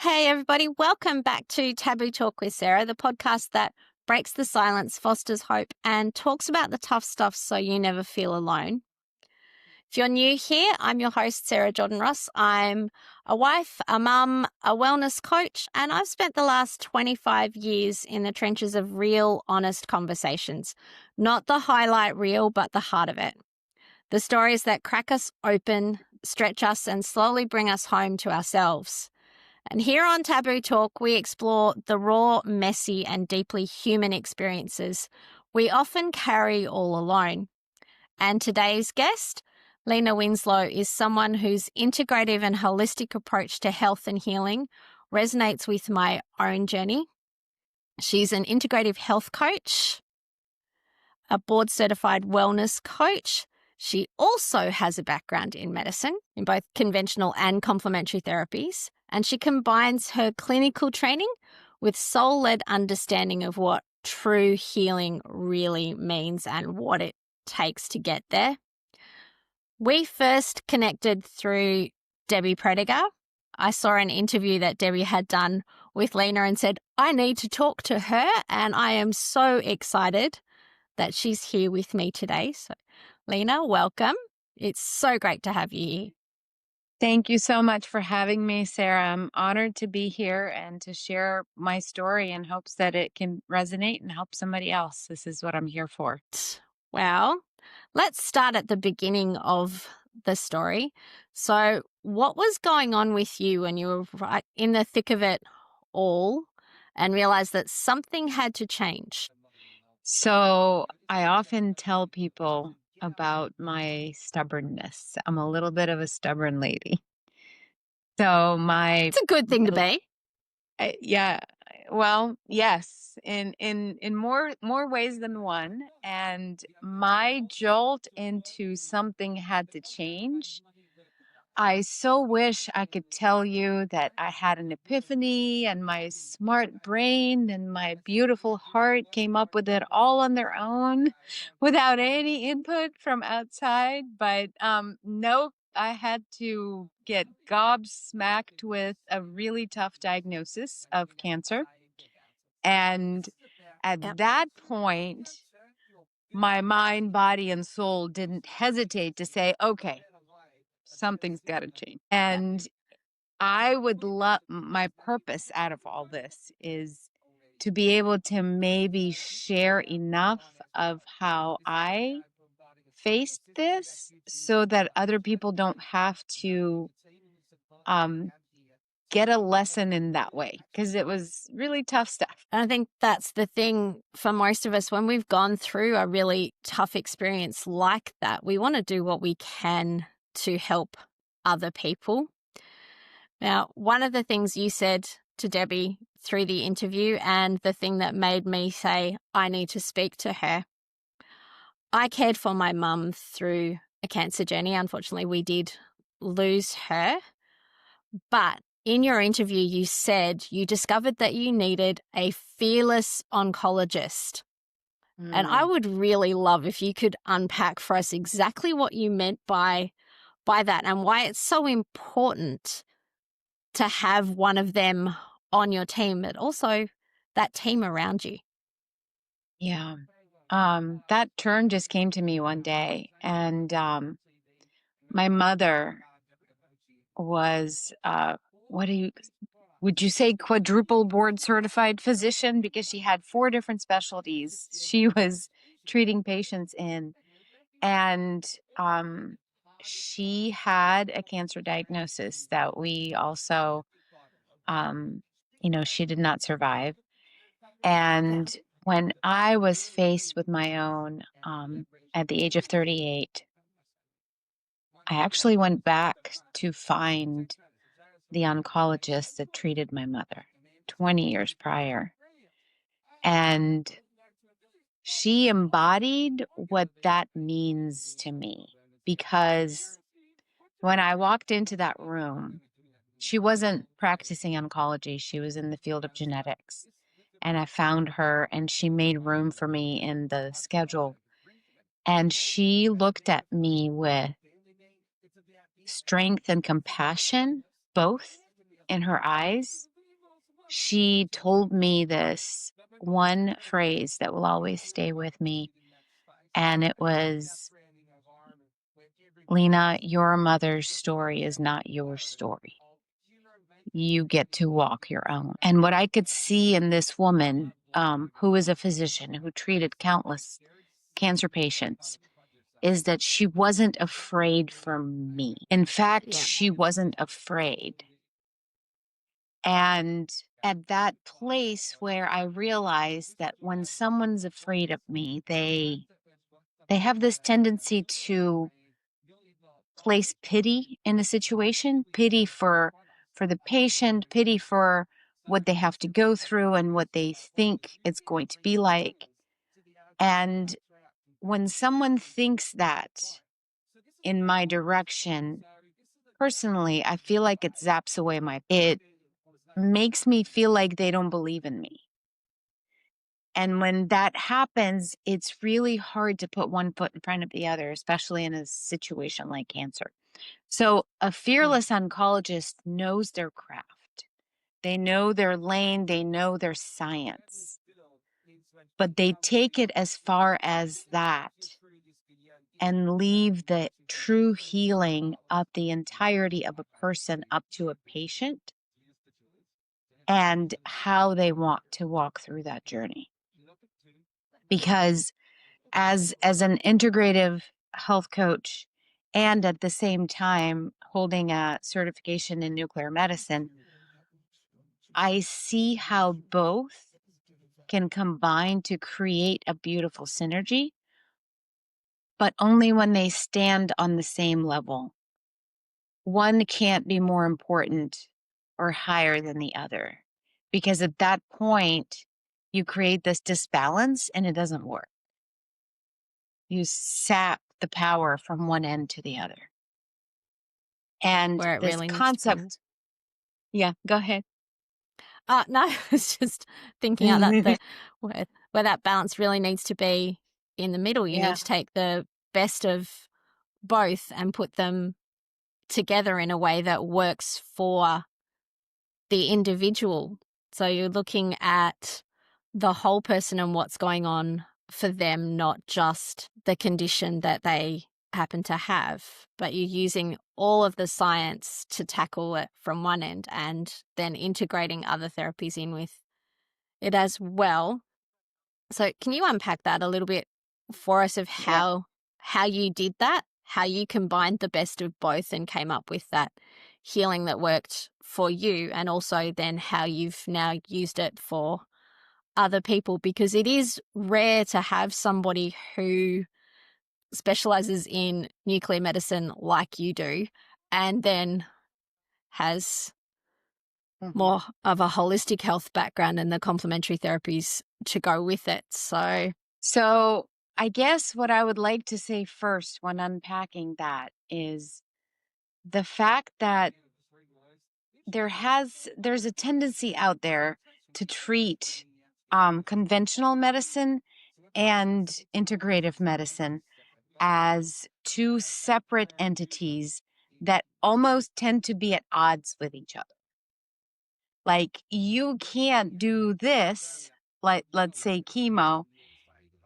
Hey, everybody, welcome back to Taboo Talk with Sarah, the podcast that breaks the silence, fosters hope, and talks about the tough stuff so you never feel alone. If you're new here, I'm your host, Sarah Jordan Ross. I'm a wife, a mum, a wellness coach, and I've spent the last 25 years in the trenches of real, honest conversations. Not the highlight reel, but the heart of it. The stories that crack us open, stretch us, and slowly bring us home to ourselves. And here on Taboo Talk, we explore the raw, messy, and deeply human experiences we often carry all alone. And today's guest, Lena Winslow, is someone whose integrative and holistic approach to health and healing resonates with my own journey. She's an integrative health coach, a board-certified wellness coach. She also has a background in medicine, in both conventional and complementary therapies, and she combines her clinical training with soul-led understanding of what true healing really means and what it takes to get there. We first connected through Debbie Prediger. I saw an interview that Debbie had done with Lena and said, I need to talk to her, and I am so excited that she's here with me today. So, Lena, welcome. It's so great to have you here. Thank you so much for having me, Sarah. I'm honored to be here and to share my story in hopes that it can resonate and help somebody else. This is what I'm here for. Well, let's start at the beginning of the story. So, what was going on with you when you were right in the thick of it all and realized that something had to change? So I often tell people about my stubbornness. I'm a little bit of a stubborn lady. So It's a good thing to be. yeah, well, yes, in more ways than one. And my jolt into something had to change. I so wish I could tell you that I had an epiphany and my smart brain and my beautiful heart came up with it all on their own without any input from outside. But no, I had to get gobsmacked with a really tough diagnosis of cancer. And at Yep. that point, my mind, body, and soul didn't hesitate to say, okay, something's got to change. And I would love my purpose out of all this is to be able to maybe share enough of how I faced this so that other people don't have to um, get a lesson in that way, because it was really tough stuff. And I think that's the thing for most of us when we've gone through a really tough experience like that. We want to do what we can to help other people. Now, one of the things you said to Debbie through the interview, and the thing that made me say, I need to speak to her. I cared for my mum through a cancer journey. Unfortunately, we did lose her. But in your interview, you said you discovered that you needed a fearless oncologist. And I would really love if you could unpack for us exactly what you meant by that and why it's so important to have one of them on your team, but also that team around you. Yeah. That turn just came to me one day, and my mother was would you say quadruple board certified physician, because she had 4 different specialties she was treating patients in. And she had a cancer diagnosis that we also, she did not survive. And when I was faced with my own, at the age of 38, I actually went back to find the oncologist that treated my mother 20 years prior. And she embodied what that means to me, because when I walked into that room, she wasn't practicing oncology. She was in the field of genetics. And I found her, and she made room for me in the schedule. And she looked at me with strength and compassion, both. in her eyes, she told me this one phrase that will always stay with me. And it was, Lena, your mother's story is not your story. You get to walk your own. And what I could see in this woman, who is a physician who treated countless cancer patients, is that she wasn't afraid for me. In fact, Yeah. she wasn't afraid. And at that place where I realized that when someone's afraid of me, they have this tendency to place pity in a situation, pity for the patient, pity for what they have to go through and what they think it's going to be like. And when someone thinks that in my direction, personally, I feel like it zaps away it makes me feel like they don't believe in me. And when that happens, it's really hard to put one foot in front of the other, especially in a situation like cancer. So a fearless oncologist knows their craft. They know their lane, they know their science, but they take it as far as that and leave the true healing of the entirety of a person up to a patient and how they want to walk through that journey. Because as an integrative health coach and at the same time holding a certification in nuclear medicine, I see how both can combine to create a beautiful synergy, but only when they stand on the same level. One can't be more important or higher than the other, because at that point, you create this disbalance and it doesn't work. You sap the power from one end to the other. And Where it this really needs to be. concept, yeah, go ahead. No, I was just thinking out that where that balance really needs to be in the middle. You need Yeah. to take the best of both and put them together in a way that works for the individual. So you're looking at the whole person and what's going on for them, not just the condition that they happen to have, but you're using all of the science to tackle it from one end and then integrating other therapies in with it as well. So can you unpack that a little bit for us of Yeah. how you did that, how you combined the best of both and came up with that healing that worked for you, and also then how you've now used it for other people? Because it is rare to have somebody who specializes in nuclear medicine like you do and then has more of a holistic health background and the complementary therapies to go with it. So I guess what I would like to say first when unpacking that is the fact that there's a tendency out there to treat conventional medicine and integrative medicine as two separate entities that almost tend to be at odds with each other. Like, you can't do this, like, let's say chemo,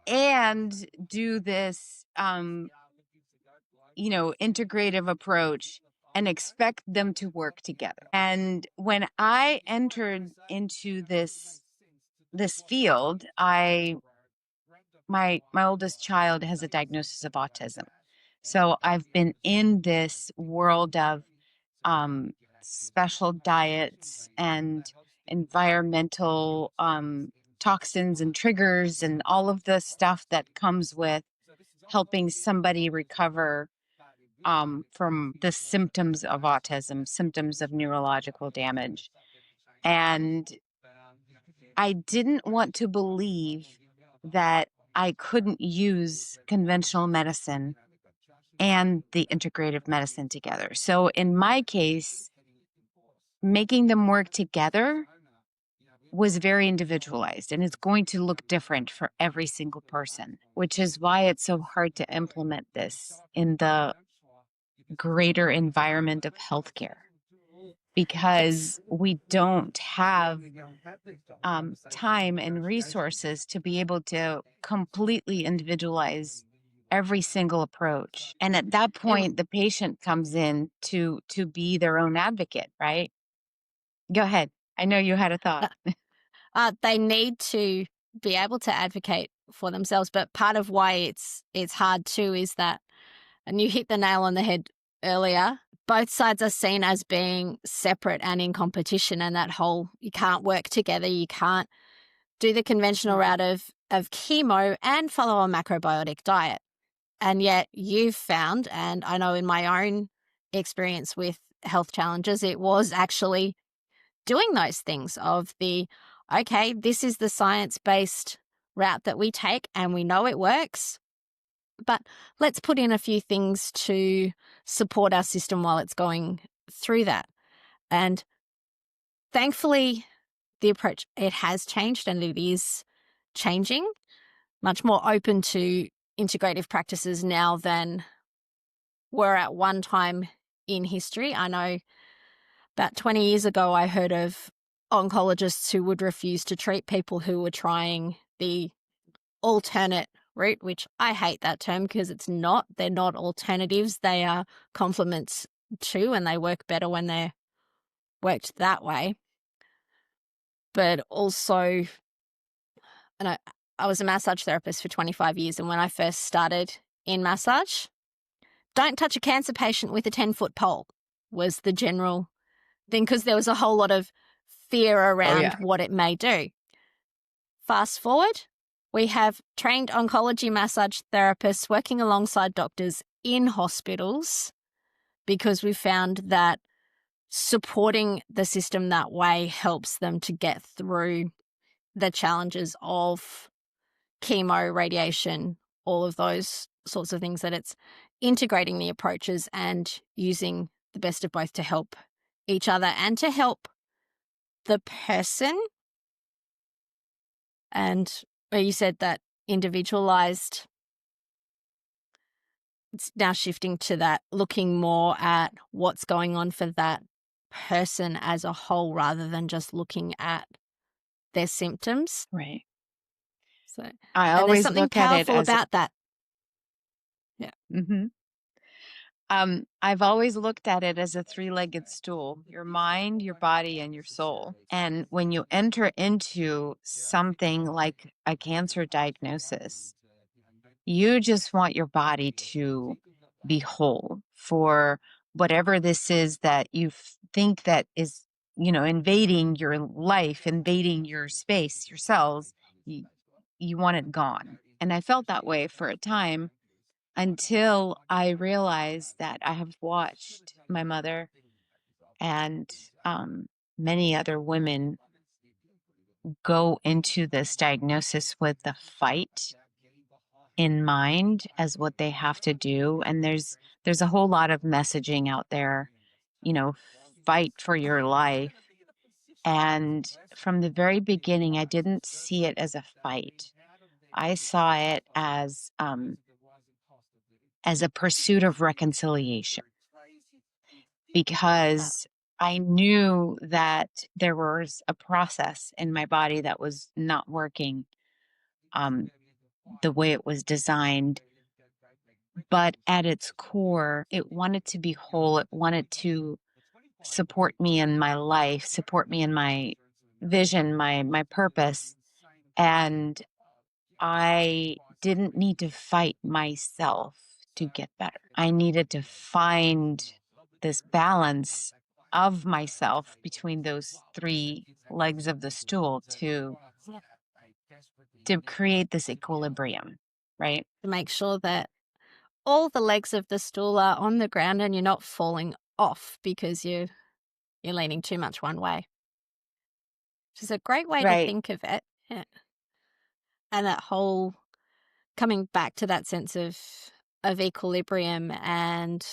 and do this integrative approach and expect them to work together. And when I entered into this field, my oldest child has a diagnosis of autism. So I've been in this world of special diets and environmental toxins and triggers and all of the stuff that comes with helping somebody recover from the symptoms of autism, symptoms of neurological damage. And I didn't want to believe that I couldn't use conventional medicine and the integrative medicine together. So in my case, making them work together was very individualized, and it's going to look different for every single person, which is why it's so hard to implement this in the greater environment of healthcare. because we don't have time and resources to be able to completely individualize every single approach. And at that point, the patient comes in to be their own advocate, right? Go ahead. I know you had a thought. They need to be able to advocate for themselves, but part of why it's hard too is that, and you hit the nail on the head earlier, both sides are seen as being separate and in competition, and that whole, you can't work together, you can't do the conventional route of chemo and follow a macrobiotic diet. And yet you've found, and I know in my own experience with health challenges, it was actually doing those things of the, okay, this is the science-based route that we take and we know it works, but let's put in a few things to support our system while it's going through that. And thankfully, the approach, it has changed and it is changing, much more open to integrative practices now than were at one time in history. I know about 20 years ago, I heard of oncologists who would refuse to treat people who were trying the alternate route, which I hate that term because it's not. They're not alternatives. They are complements to, and they work better when they're worked that way. But also, and I was a massage therapist for 25 years, and when I first started in massage, don't touch a cancer patient with a 10-foot pole was the general thing, because there was a whole lot of fear around what it may do. Fast forward, we have trained oncology massage therapists working alongside doctors in hospitals because we found that supporting the system that way helps them to get through the challenges of chemo, radiation, all of those sorts of things, that it's integrating the approaches and using the best of both to help each other and to help the person. And where you said that individualized, it's now shifting to that, looking more at what's going on for that person as a whole rather than just looking at their symptoms. Right. So, I and there's always something look at it powerful as about that. Yeah. I've always looked at it as a three-legged stool: your mind, your body, and your soul. And when you enter into something like a cancer diagnosis, you just want your body to be whole for whatever this is that you think that is, invading your life, invading your space, your cells. You want it gone. And I felt that way for a time until I realized that I have watched my mother and many other women go into this diagnosis with the fight in mind as what they have to do. And there's a whole lot of messaging out there, fight for your life. And from the very beginning, I didn't see it as a fight. I saw it as a pursuit of reconciliation, because I knew that there was a process in my body that was not working the way it was designed. But at its core, it wanted to be whole. It wanted to support me in my life, support me in my vision, my purpose. And I didn't need to fight myself to get better. I needed to find this balance of myself between those three legs of the stool to create this equilibrium, right? To make sure that all the legs of the stool are on the ground and you're not falling off because you're leaning too much one way. Which is a great way to Right. think of it. Yeah. And that whole coming back to that sense of equilibrium and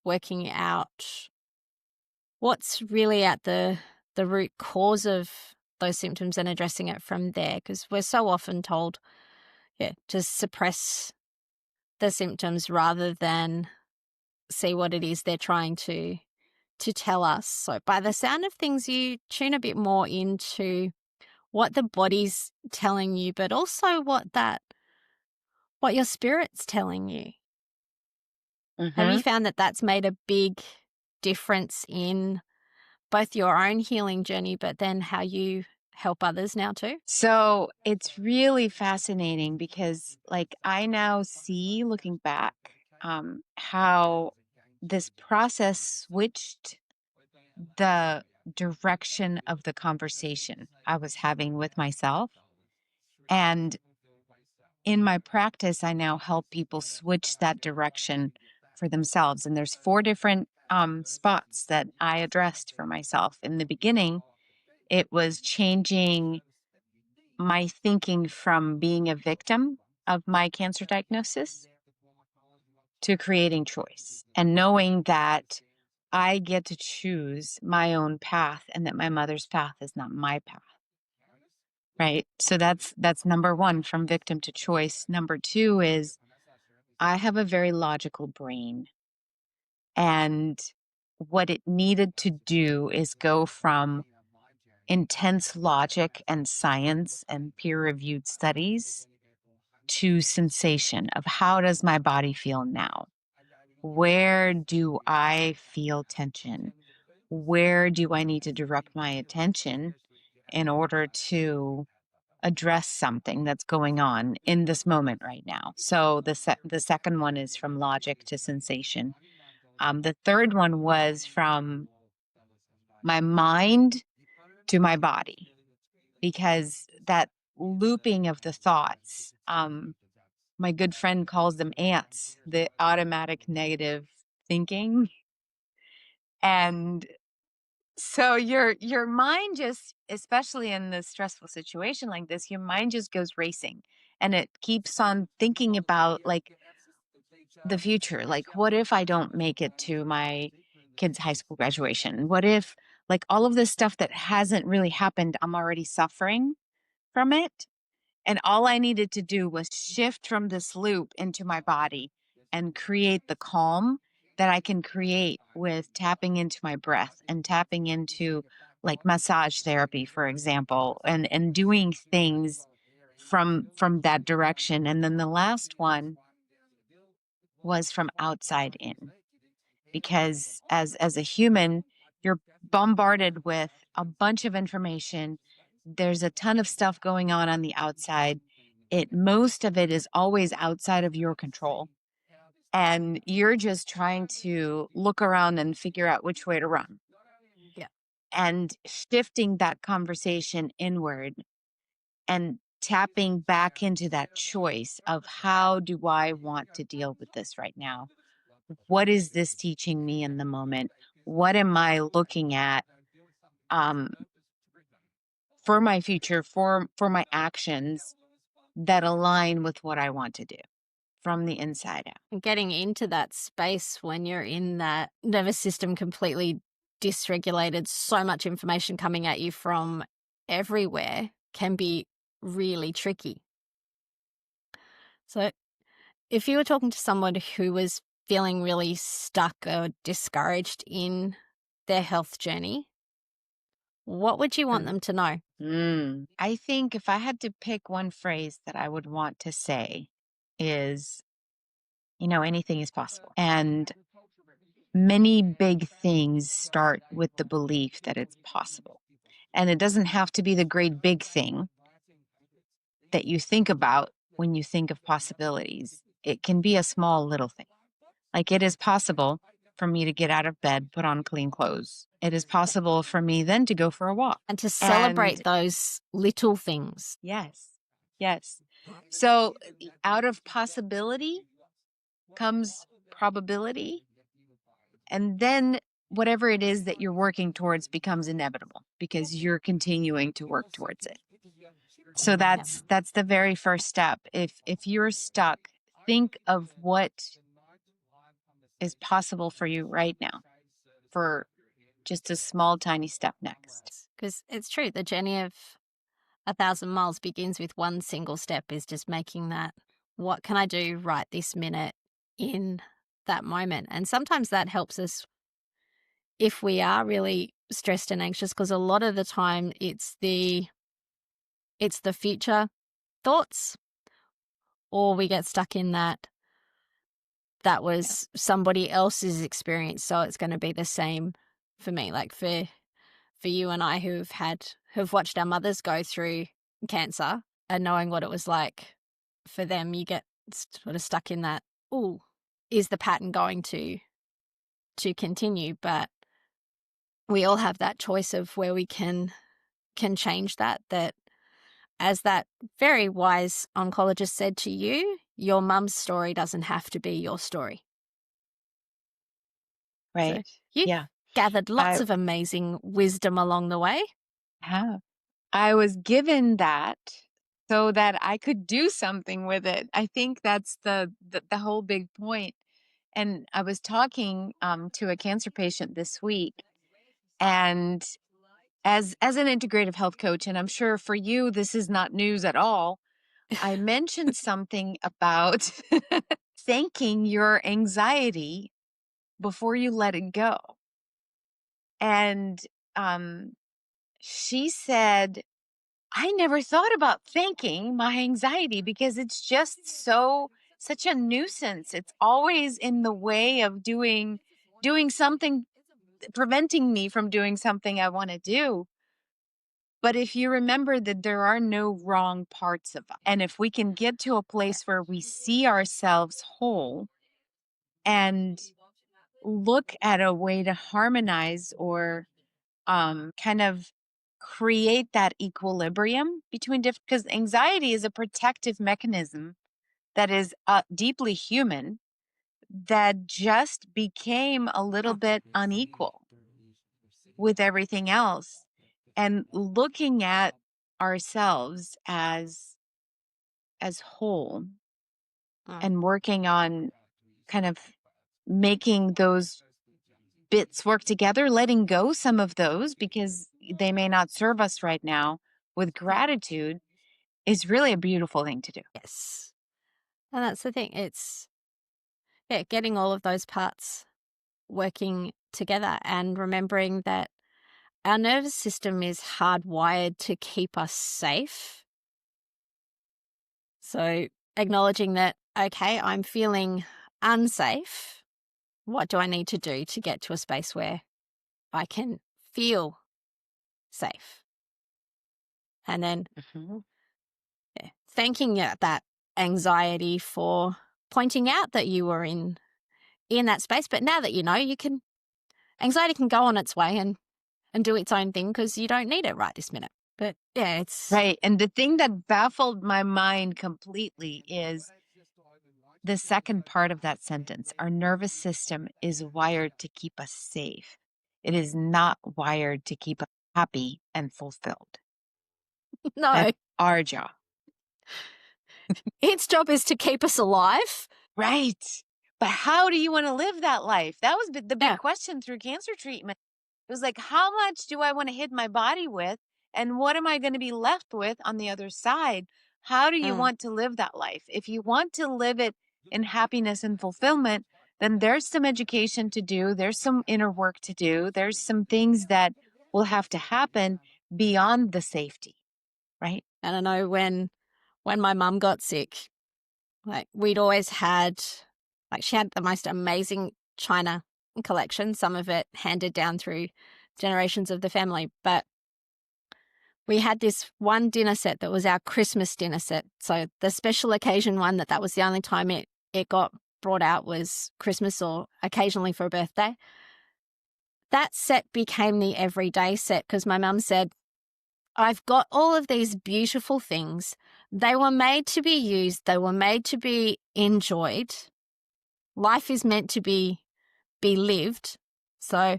working out what's really at the root cause of those symptoms and addressing it from there, because we're so often told, to suppress the symptoms rather than see what it is they're trying to to tell us. So, by the sound of things, you tune a bit more into what the body's telling you, but also what your spirit's telling you. Have you Mhm. found that that's made a big difference in both your own healing journey, but then how you help others now too? So it's really fascinating because, like, I now see, looking back, how this process switched the direction of the conversation I was having with myself. And in my practice, I now help people switch that direction for themselves. And there's four different spots that I addressed for myself. In the beginning, it was changing my thinking from being a victim of my cancer diagnosis to creating choice and knowing that I get to choose my own path and that my mother's path is not my path. Right. So that's number one, from victim to choice. Number two is I have a very logical brain. And what it needed to do is go from intense logic and science and peer reviewed studies to sensation of how does my body feel now? Where do I feel tension? Where do I need to direct my attention in order to address something that's going on in this moment right now? So the second one is from logic to sensation. The third one was from my mind to my body, because that looping of the thoughts, my good friend calls them ants, the automatic negative thinking. And so your mind just, especially in this stressful situation like this, your mind just goes racing and it keeps on thinking about, like, the future. Like, what if I don't make it to my kids' high school graduation? What if, like, all of this stuff that hasn't really happened, I'm already suffering from it? And all I needed to do was shift from this loop into my body and create the calm that I can create with tapping into my breath and tapping into, like, massage therapy, for example, and doing things from that direction. And then the last one was from outside in, because as a human, you're bombarded with a bunch of information. There's a ton of stuff going on the outside. Most of it is always outside of your control, and you're just trying to look around and figure out which way to run. Yeah. And shifting that conversation inward and tapping back into that choice of, how do I want to deal with this right now? What is this teaching me in the moment? What am I looking at, um, for my future, for my actions that align with what I want to do from the inside out? And getting into that space when you're in that nervous system completely dysregulated, so much information coming at you from everywhere can be really tricky. So, if you were talking to someone who was feeling really stuck or discouraged in their health journey, what would you want them to know? I think if I had to pick one phrase that I would want to say is, anything is possible. And many big things start with the belief that it's possible. And it doesn't have to be the great big thing that you think about when you think of possibilities. It can be a small little thing. Like, it is possible for me to get out of bed, put on clean clothes. It is possible for me then to go for a walk. And to And celebrate those little things. yes, yes. So out of possibility comes probability. And then whatever it is that you're working towards becomes inevitable because you're continuing to work towards it. So that's the very first step. If you're stuck, think of what is possible for you right now, for just a small tiny step next. Because it's true, the journey of 1,000 miles begins with one single step, is just making that, what can I do right this minute in that moment? And sometimes that helps us if we are really stressed and anxious, because a lot of the time it's the future thoughts, or we get stuck in that was somebody else's experience, so it's going to be the same for me. Like for you and I who've watched our mothers go through cancer and knowing what it was like for them, you get sort of stuck in that, oh, is the pattern going to continue? But we all have that choice of where we can change that, as that very wise oncologist said to you, your mum's story doesn't have to be your story. Right. So you've Yeah. gathered lots I of amazing wisdom along the way. have. I was given that so that I could do something with it. I think that's the whole big point. And I was talking to a cancer patient this week, and as an integrative health coach, and I'm sure for you this is not news at all, I mentioned something about thanking your anxiety before you let it go. And she said, I never thought about thanking my anxiety because it's just such a nuisance. It's always in the way of doing something, preventing me from doing something I want to do. But if you remember that there are no wrong parts of us, and if we can get to a place where we see ourselves whole and look at a way to harmonize or kind of create that equilibrium between different, because anxiety is a protective mechanism that is deeply human, that just became a little bit unequal with everything else. And looking at ourselves as whole and working on kind of making those bits work together, letting go some of those because they may not serve us right now, with gratitude, is really a beautiful thing to do. Yes. And that's the thing. It's getting all of those parts working together and remembering that our nervous system is hardwired to keep us safe. So acknowledging that, okay, I'm feeling unsafe. What do I need to do to get to a space where I can feel safe? And then Mhm. thanking that anxiety for pointing out that you were in that space. But now that you know, anxiety can go on its way and do its own thing because you don't need it right this minute. But yeah, it's Right. And the thing that baffled my mind completely is the second part of that sentence. Our nervous system is wired to keep us safe. It is not wired to keep us happy and fulfilled. no, That's our job. its job is to keep us alive. Right. But how do you want to live that life? That was the big Yeah. question through cancer treatment. It was like, how much do I want to hit my body with? And what am I going to be left with on the other side? How do you want to live that life? If you want to live it in happiness and fulfillment, then there's some education to do. There's some inner work to do. There's some things that will have to happen beyond the safety, right? And I know when my mum got sick, like we'd always had, like she had the most amazing china collection, some of it handed down through generations of the family. But we had this one dinner set that was our Christmas dinner set. So the special occasion one that was the only time it got brought out was Christmas or occasionally for a birthday. That set became the everyday set because my mum said, I've got all of these beautiful things. They were made to be used. They were made to be enjoyed. Life is meant to be lived. So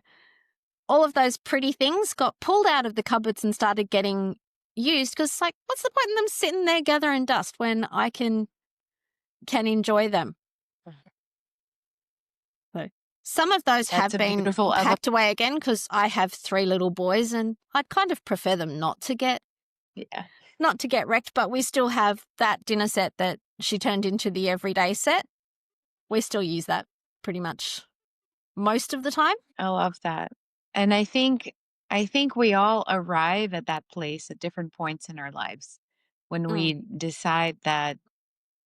all of those pretty things got pulled out of the cupboards and started getting used because, like, what's the point in them sitting there gathering dust when I can enjoy them? So some of those That's have a been beautiful packed away again because I have 3 little boys and I'd kind of prefer them not to get wrecked, but we still have that dinner set that she turned into the everyday set. We still use that pretty much most of the time. I love that. And I think we all arrive at that place at different points in our lives when Mm, we decide that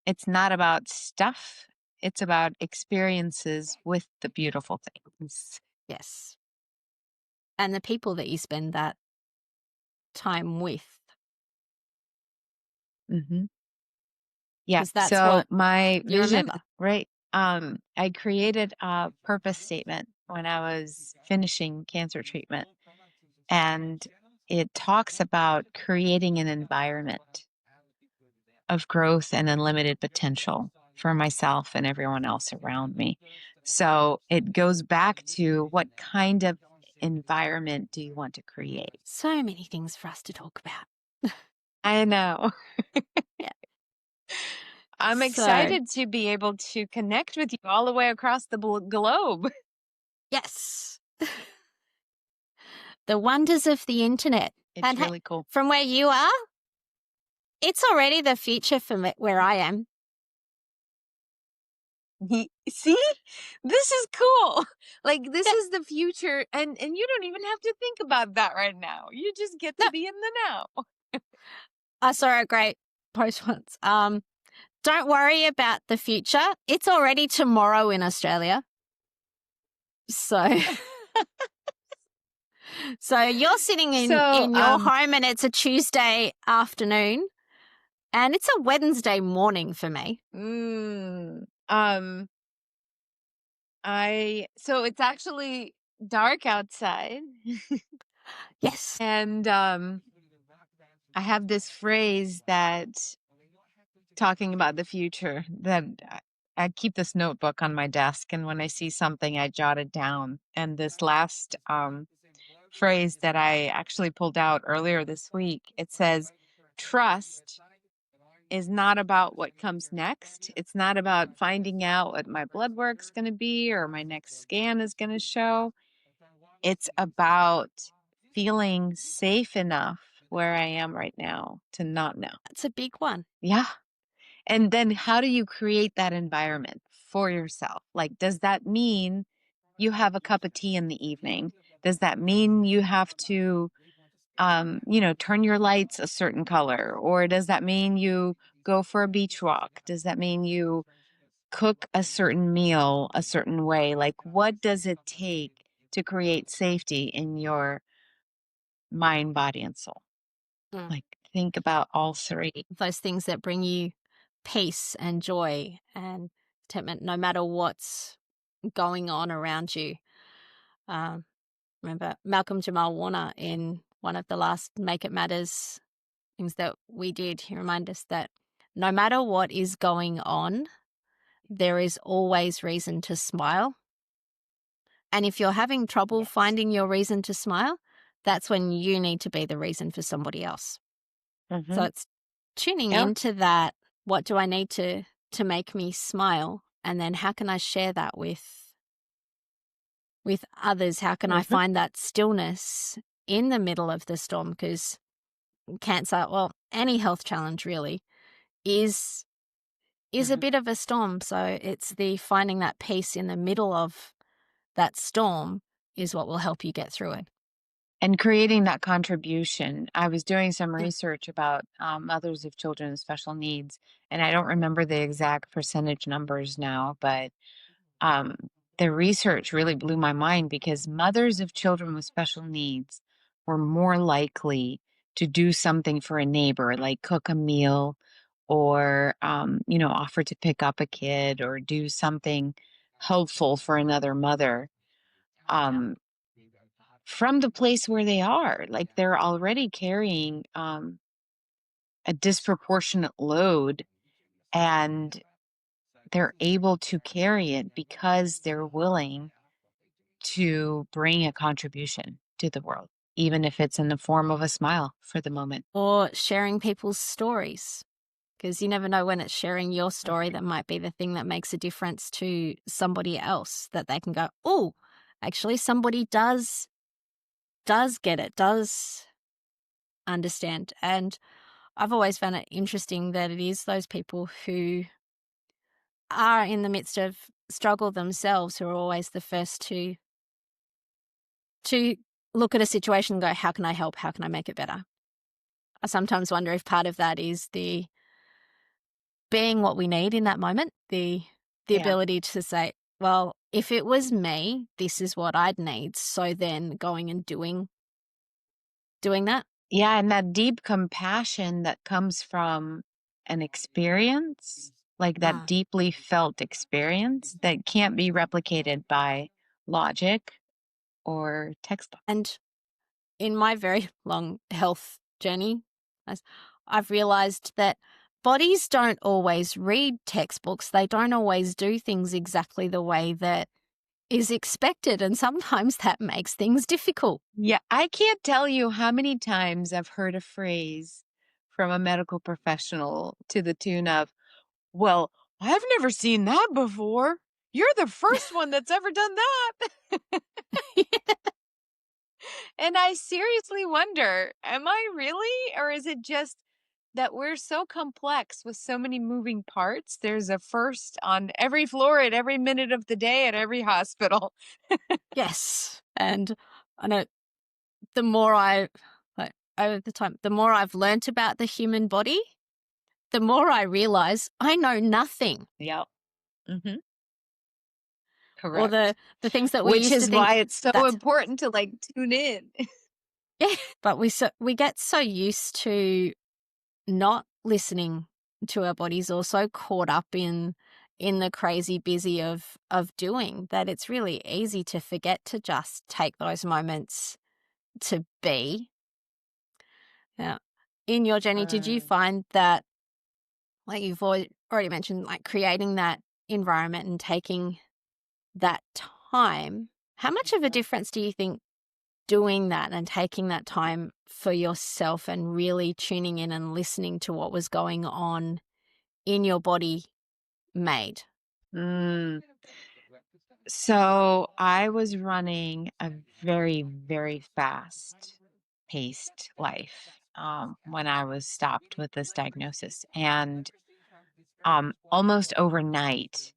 it's not about stuff, it's about experiences with the beautiful things. yes. And the people that you spend that time with, Mhm. Yeah. because that's So what my you vision, remember. right? I created a purpose statement when I was finishing cancer treatment, and it talks about creating an environment of growth and unlimited potential for myself and everyone else around me. So it goes back to what kind of environment do you want to create? So many things for us to talk about. I know. Yeah. I'm So, excited to be able to connect with you all the way across the globe. yes, the wonders of the internet. It's And hey, really cool. from where you are, it's already the future for me, where I am. See? This is cool. Like this Yeah, is the future, and you don't even have to think about that right now. You just get no, to be in the now. I saw a great post once. Don't worry about the future. It's already tomorrow in Australia. So, so you're sitting in So, in your home, and it's a Tuesday afternoon, and it's a Wednesday morning for me. mm, um, so it's actually dark outside, Yes, and I have this phrase that talking about the future that I keep this notebook on my desk, and when I see something, I jot it down. And this last phrase that I actually pulled out earlier this week, it says, "Trust is not about what comes next. It's not about finding out what my blood work's going to be or my next scan is going to show. It's about feeling safe enough where I am right now to not know." that's a big one. Yeah. And then how do you create that environment for yourself? Like, does that mean you have a cup of tea in the evening? Does that mean you have to, turn your lights a certain color? Or does that mean you go for a beach walk? Does that mean you cook a certain meal a certain way? Like, what does it take to create safety in your mind, body, and soul? Mm. Like, think about all three. Those things that bring you peace and joy and contentment, no matter what's going on around you. Um, Remember Malcolm Jamal Warner in one of the last Make It Matters things that we did. He reminded us that no matter what is going on, there is always reason to smile. And if you're having trouble Yes. finding your reason to smile, that's when you need to be the reason for somebody else. So Mm-hmm. it's tuning Yep. into that. What do I need to make me smile? And then how can I share that with others? How can I Mm-hmm. find that stillness in the middle of the storm? Because cancer, well, any health challenge really is a Mm-hmm. bit of a storm. So it's the finding that peace in the middle of that storm is what will help you get through it. And creating that contribution. I was doing some Mm. research about mothers of children with special needs, and I don't remember the exact percentage numbers now, but um, the research really blew my mind because mothers of children with special needs were more likely to do something for a neighbor, like cook a meal or, offer to pick up a kid or do something helpful for another mother. Um, from the place where they are. Like they're already carrying a disproportionate load and they're able to carry it because they're willing to bring a contribution to the world, even if it's in the form of a smile for the moment. Or sharing people's stories, because you never know when it's sharing your story Mhm. that might be the thing that makes a difference to somebody else, that they can go, oh, actually somebody does get it, does understand. And I've always found it interesting that it is those people who are in the midst of struggle themselves who are always the first to look at a situation and go, how can I help? How can I make it better? I sometimes wonder if part of that is the being what we need in that moment, the Yeah. ability to say, well, if it was me, this is what I'd need. So then going and doing that. Yeah, and that deep compassion that comes from an experience, like that Ah. deeply felt experience that can't be replicated by logic or textbook. And in my very long health journey, as I've realized that bodies don't always read textbooks. They don't always do things exactly the way that is expected. And sometimes that makes things difficult. Yeah, I can't tell you how many times I've heard a phrase from a medical professional to the tune of, well, I've never seen that before. You're the first one that's ever done that. And I seriously wonder, am I really? Or is it just that we're so complex with so many moving parts? There's a first on every floor at every minute of the day at every hospital. Yes. And I know the more like, over the time, the more I've learnt about the human body, the more I realize I know nothing. Yep. Hmm. Or Correct. the things that we Which used to is think why it's so that's important to like tune in. yeah. But we get so used to not listening to our bodies, or so caught up in the crazy busy of doing, that it's really easy to forget to just take those moments to be. Now, in your journey, did you find that, like you've already mentioned, like creating that environment and taking that time, how much of a difference do you think doing that and taking that time for yourself and really tuning in and listening to what was going on in your body made? Mm. So I was running a very, very fast paced life when I was stopped with this diagnosis. And almost overnight,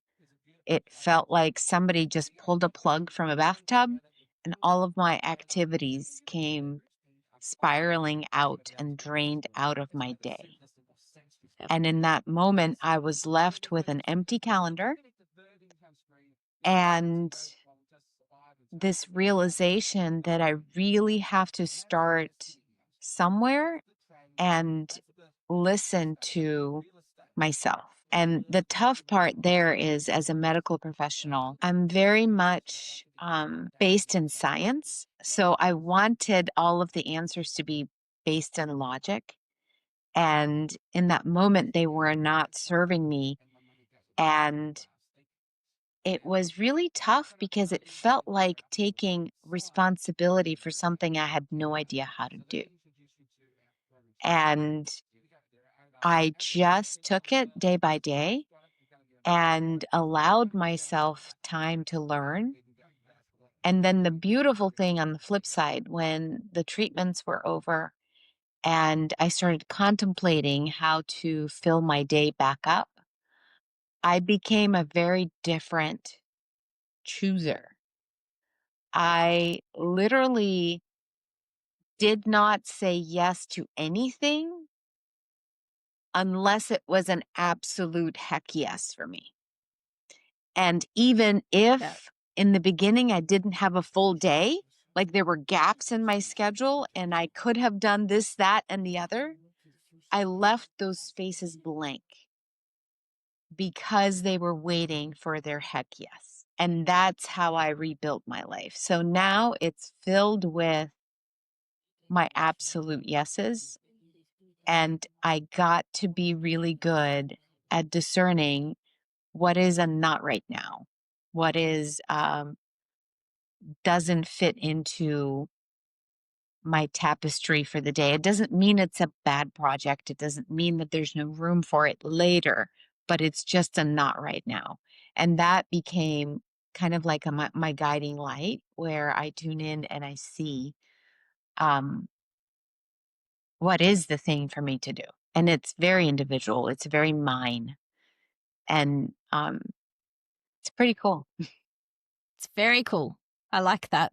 it felt like somebody just pulled a plug from a bathtub and all of my activities came spiraling out and drained out of my day. Yep. And in that moment, I was left with an empty calendar and this realization that I really have to start somewhere and listen to myself. And the tough part there is, as a medical professional, I'm very much based in science. So I wanted all of the answers to be based in logic. And in that moment, they were not serving me. And it was really tough because it felt like taking responsibility for something I had no idea how to do. And I just took it day by day and allowed myself time to learn. And then the beautiful thing on the flip side, when the treatments were over and I started contemplating how to fill my day back up, I became a very different chooser. I literally did not say yes to anything unless it was an absolute heck yes for me. And even Yeah. if in the beginning I didn't have a full day, like there were gaps in my schedule and I could have done this, that, and the other, I left those spaces blank because they were waiting for their heck yes. And that's how I rebuilt my life. So now it's filled with my absolute yeses. And I got to be really good at discerning what is a not right now, what is doesn't fit into my tapestry for the day. It doesn't mean it's a bad project. It doesn't mean that there's no room for it later, but it's just a not right now. And that became kind of like my guiding light where I tune in and I see um, what is the thing for me to do. And it's very individual. It's very mine. And it's pretty cool. It's very cool. I like that.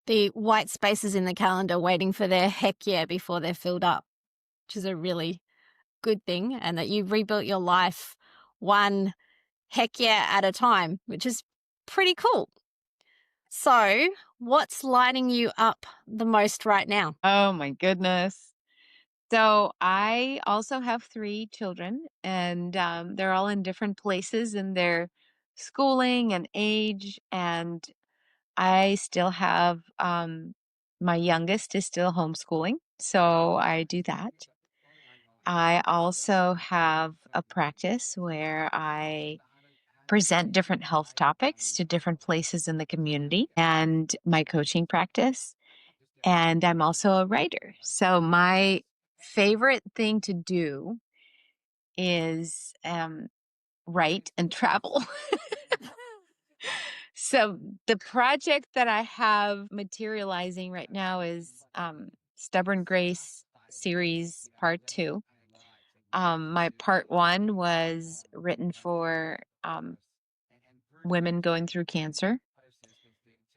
the white spaces in the calendar waiting for their heck yeah before they're filled up, which is a really good thing, and that you rebuilt your life one heck yeah at a time, which is pretty cool. So, what's lighting you up the most right now? Oh my goodness. So I also have 3 children, and they're all in different places in their schooling and age. And I still have my youngest is still homeschooling, so I do that. I also have a practice where I present different health topics to different places in the community, and my coaching practice. And I'm also a writer. So my favorite thing to do is write and travel. So the project that I have materializing right now is Stubborn Grace series part 2. My part 1 was written for women going through cancer,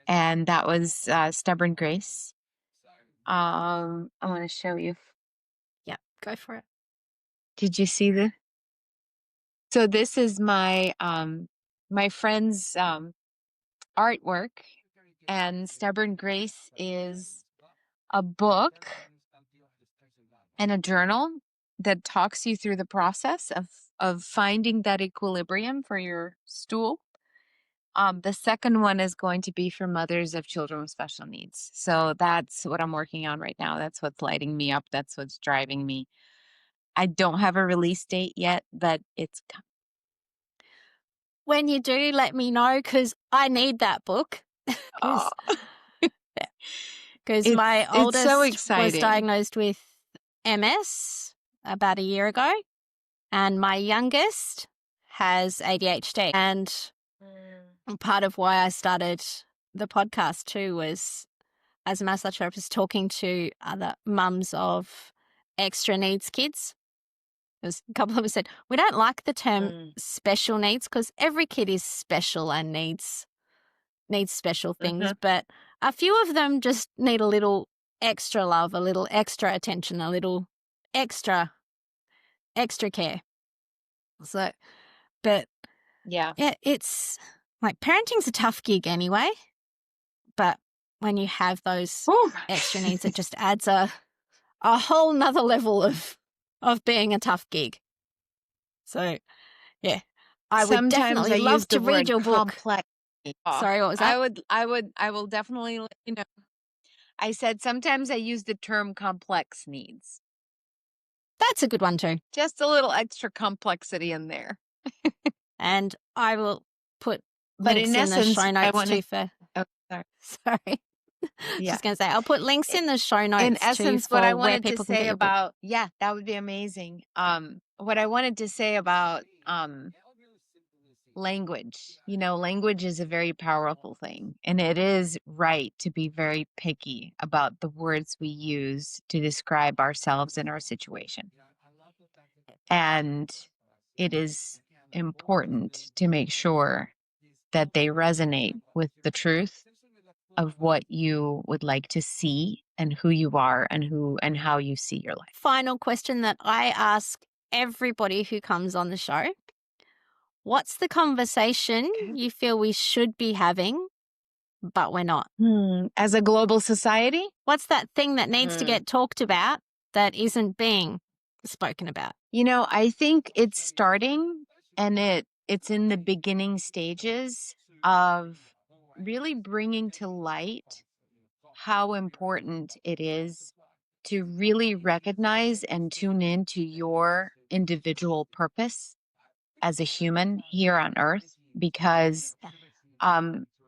and that was Stubborn Grace. I want to show you. Yeah, go for it. Did you see the? So this is my my friend's artwork, and Stubborn Grace is a book and a journal that talks you through the process of finding that equilibrium for your stool. The second one is going to be for mothers of children with special needs. So that's what I'm working on right now. That's what's lighting me up. That's what's driving me. I don't have a release date yet, but it's coming. When you do, let me know, because I need that book. Oh, Because my it's so oldest was exciting. diagnosed with MS about a year ago, and my youngest has ADHD. And part of why I started the podcast too was as a massage therapist talking to other mums of extra needs kids. Because a couple of them said, we don't like the term special needs because every kid is special and needs special things, but a few of them just need a little extra love, a little extra attention, a little extra care. So, but Yeah. yeah, it's like parenting's a tough gig anyway, but when you have those Whew. extra needs, it just adds a whole nother level of being a tough gig. So, yeah, I would Sometimes I definitely use love the to read word your book. complex. Sorry, what was that? I will definitely let you know. I said sometimes I use the term complex needs. That's a good one too. Just a little extra complexity in there. And I will put But links in in the essence, show I notes want too to. for. Oh, sorry. Sorry. Yeah. Just going to say, I'll put links in the show In notes too essence, what I for where wanted to people can get say your book. about, yeah, that would be amazing. What I wanted to say about language, language is a very powerful thing, and it is right to be very picky about the words we use to describe ourselves and our situation. And it is important to make sure that they resonate with the truth of what you would like to see and who you are and how you see your life. Final question that I ask everybody who comes on the show. What's the conversation you feel we should be having, but we're not? As a global society? What's that thing that needs to get talked about that isn't being spoken about? I think it's starting, and it's in the beginning stages of really bringing to light how important it is to really recognize and tune in to your individual purpose as a human here on earth, because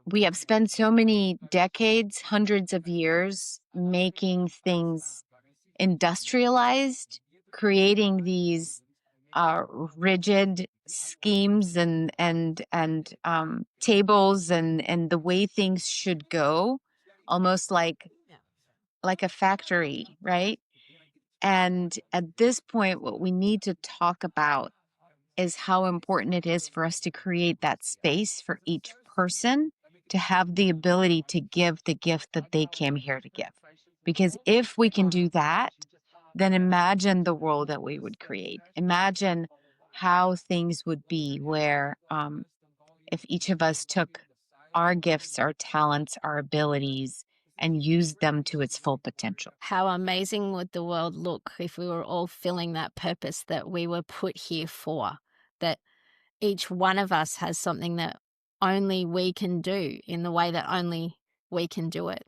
we have spent so many decades, hundreds of years making things industrialized, creating these rigid schemes and tables and the way things should go, almost like a factory, right? And at this point, what we need to talk about is how important it is for us to create that space for each person to have the ability to give the gift that they came here to give. Because if we can do that, then imagine the world that we would create. Imagine how things would be where if each of us took our gifts, our talents, our abilities, and used them to its full potential. How amazing would the world look if we were all filling that purpose that we were put here for? That each one of us has something that only we can do in the way that only we can do it.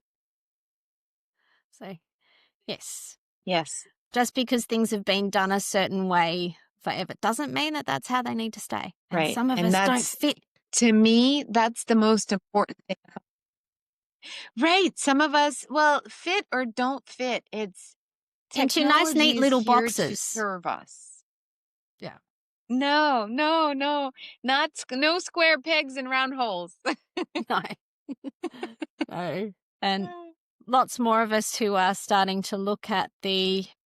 So, yes. Yes. Just because things have been done a certain way forever doesn't mean that that's how they need to stay. And Right. some of And us don't fit. To me, that's the most important thing. Right. Some of us, well, fit or don't fit. It's Into nice, neat technology is little here boxes. to serve us. Yeah. No, no square pegs and round holes. No. No. And lots more of us who are starting to look at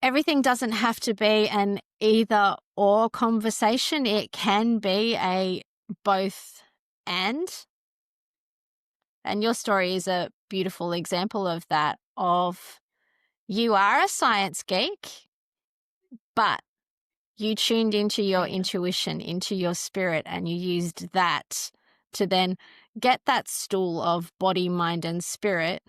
everything doesn't have to be an either or conversation. It can be a both and. And your story is a beautiful example of that, of you are a science geek, but you tuned into your intuition, into your spirit, and you used that to then get that stool of body, mind, and spirit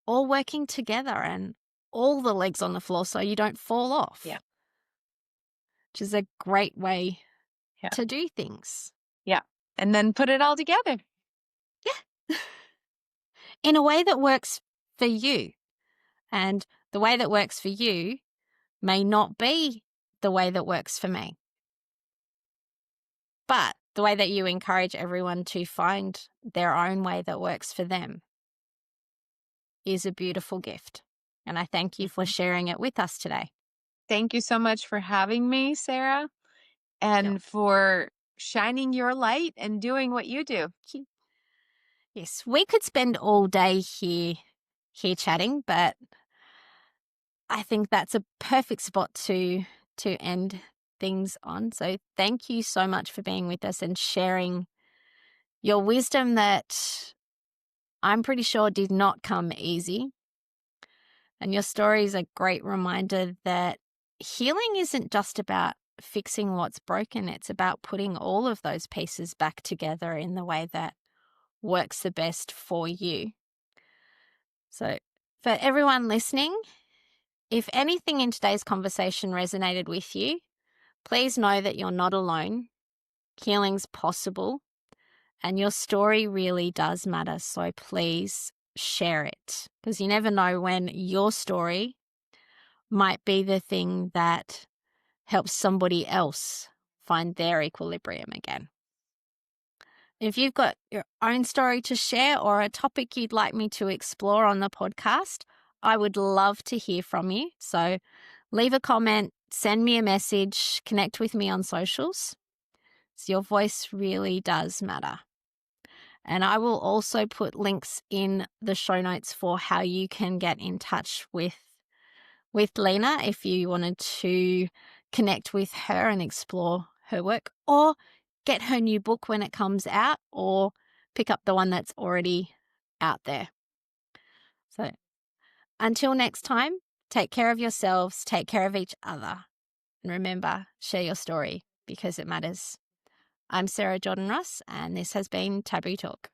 all working together and all the legs on the floor so you don't fall off. Yeah. Which is a great way to do things. Yeah. And then put it all together. Yeah. In a way that works for you. And the way that works for you may not be the way that works for me. But the way that you encourage everyone to find their own way that works for them is a beautiful gift. And I thank you for sharing it with us today. Thank you so much for having me, Sarah, and for shining your light and doing what you do. Yes, we could spend all day here chatting, but I think that's a perfect spot to end things on. So thank you so much for being with us and sharing your wisdom that I'm pretty sure did not come easy. And your story is a great reminder that healing isn't just about fixing what's broken. It's about putting all of those pieces back together in the way that works the best for you. So for everyone listening, if anything in today's conversation resonated with you, please know that you're not alone. Healing's possible, and your story really does matter. So please share it, because you never know when your story might be the thing that helps somebody else find their equilibrium again. If you've got your own story to share or a topic you'd like me to explore on the podcast, I would love to hear from you. So leave a comment, send me a message, connect with me on socials. So your voice really does matter. And I will also put links in the show notes for how you can get in touch with Lena if you wanted to connect with her and explore her work, or get her new book when it comes out, or pick up the one that's already out there. So until next time, take care of yourselves, take care of each other, and remember, share your story because it matters. I'm Sarah Jordan Ross, and this has been Taboo Talk.